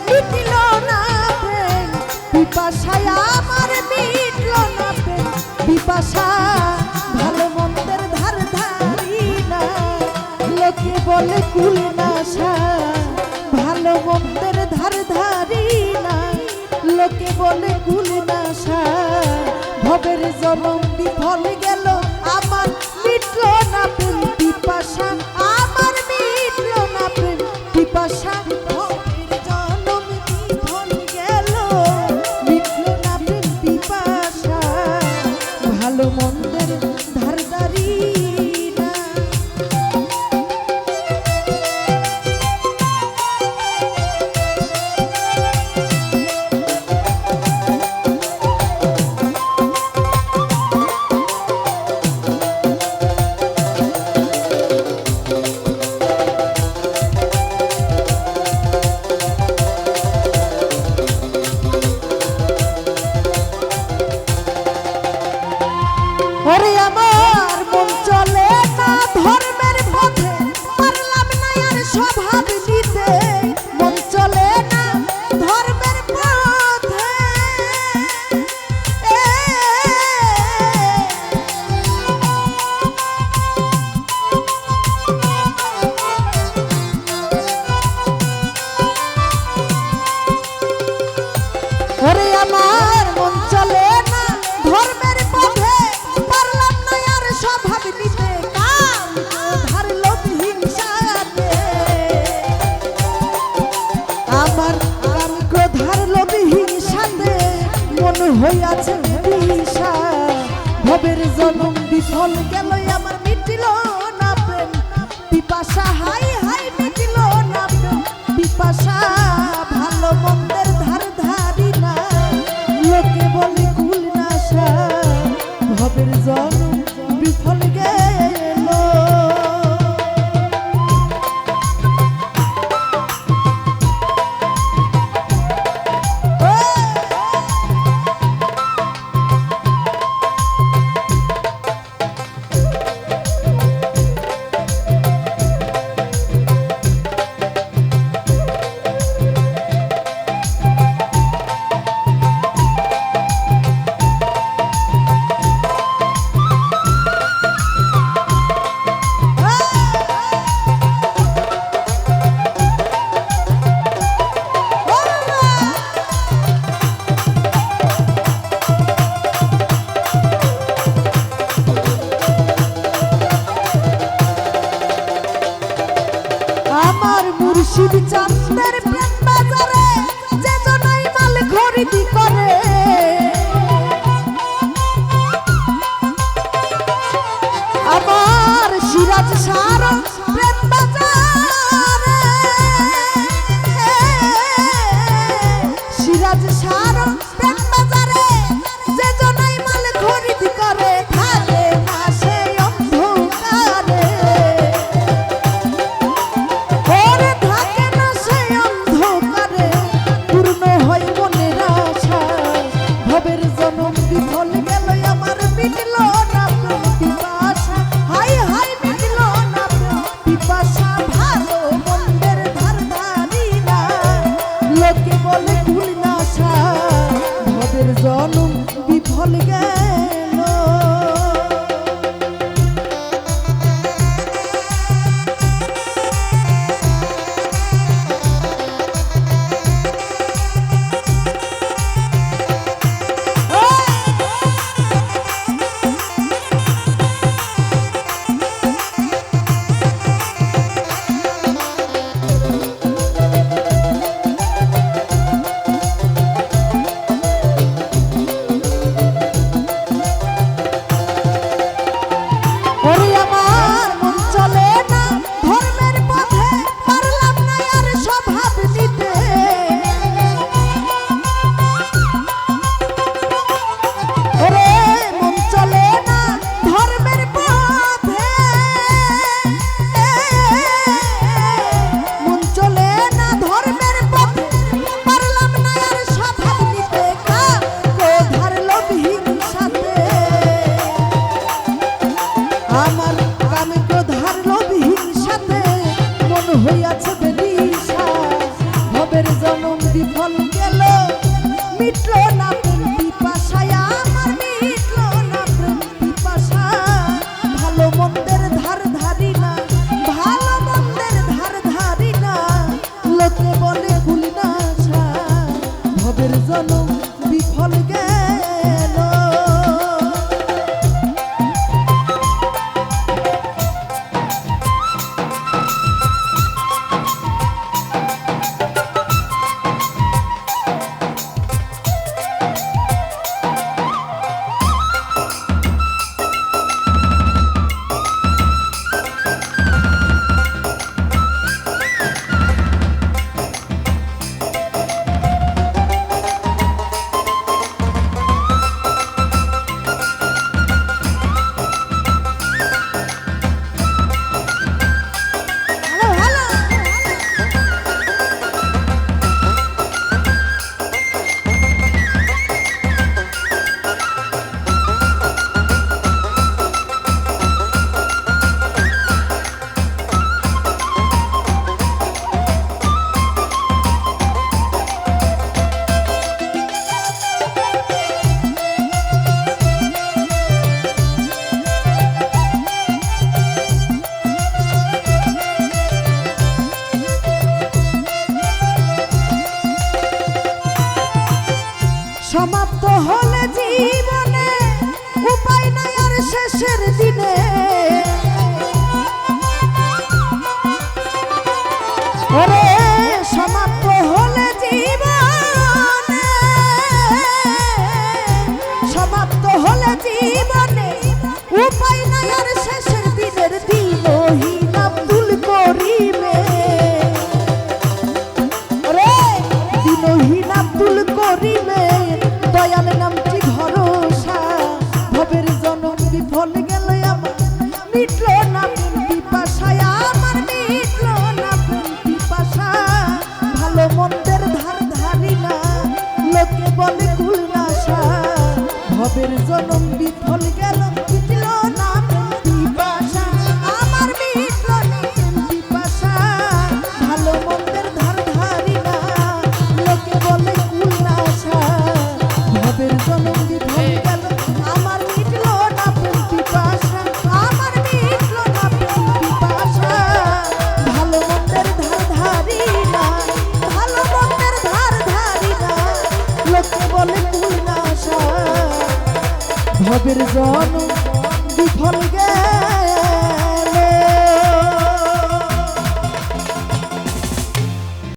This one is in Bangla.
মিটল না প্রেম পিপাসায় আমার মিটল না প্রেম পিপাসা ভালো মন্দের ধার ধারি না লোকে বলে কুল নাশা ভালো মন্দের ধার ধারি না লোকে বলে কুল নাশা ভবের জনম বিফল গেল আমার মিটল না প্রেম পিপাসা আমার মিটল না প্রেম পিপাসা ভবের জনম বিফল গেল মিটল না প্রেম পিপাসা ভালো মন্দের ধার ধারি না। ওরে আমার মন চলে না ধর্মের পথে পারলাম না আর স্বভাব নিতে মন চলে না ধর্মের পথে ওরে আমার মন চলে না ধর্মের পথে পারলাম না আর স্বভাব নিতে কাম ধার লোভ হিংসাতে আমার কাম ক্রোধার লোভ হিংসাতে মন হইয়াছে বিষা ভবের জনম বিফল গেল আমার মিটিল না প্রেম পিপাসা হাই হাই মিটিল না প্রেম পিপাসা ভালো মন্দের ধার ধারি না লোকে বলে কুল নাশা ভবের জনম বিফল গেল। আমার মুর্শিদ চাঁদের প্রেম বাজারে যে জনাই মাল খরিদি করে আমার সিরাজ সার প্রেম বাজারে সিরাজ সার প্রেম বাজারে যে জনাই মাল খরিদি করে থাকে না সে অন্ধকারে ওরে থাকে না সে অন্ধকারে পূর্ণ হয় মনের আশা ভবের জনম বিফল গেল আমার মিটল না প্রেম পিপাসা হাই হাই মিটল না প্রেম পিপাসা ভালো মন্দের ধার ধারি না লোকে বলে কুল নাশা ভবের জনম বিফল গেল। বিফল গেল মিটল না প্রেম পিপাসায় আমার মিটল না প্রেম পিপাসা ভালো মন্দের ধার ধারি না ভালো মন্দের ধার ধারি না লোকে বলে ভুল না ভবের জনম বিফল গেল সমাপ্ত হলে জীবনে উপায় নাই আর শেষের দিনে ওরে সমাপ্ত হলে জীবনে সমাপ্ত হলে জীবনে উপায় নাই আর শেষের দিনের দিনহীন আব্দুল করিমে ওরে দিনহীন আব্দুল করিমে দয়াল নামটি ভরসা ভবের জনম বিফল গেল আমার মিটল না প্রেম পিপাসায় আমার মিটল না প্রেম পিপাসা ভালো মন্দের ধার ধারি না লোকে বলে কুল নাশা ভবের জনম বিফল গেল মিটল না প্রেম পিপাসা আমার মিটল না প্রেম পিপাসা ভালো মন্দের ধার ধারি না লোকে বলে কুল নাশা ভবের জনম বিফল গেল আমার মিটল না প্রেম পিপাসা আমার মিটল না প্রেম পিপাসা ভালো মন্দের ধার ধারি না ভালো মন্দের ধার ধারি না লোকে বলে কুল নাশা ভবের জনম বিফল গেল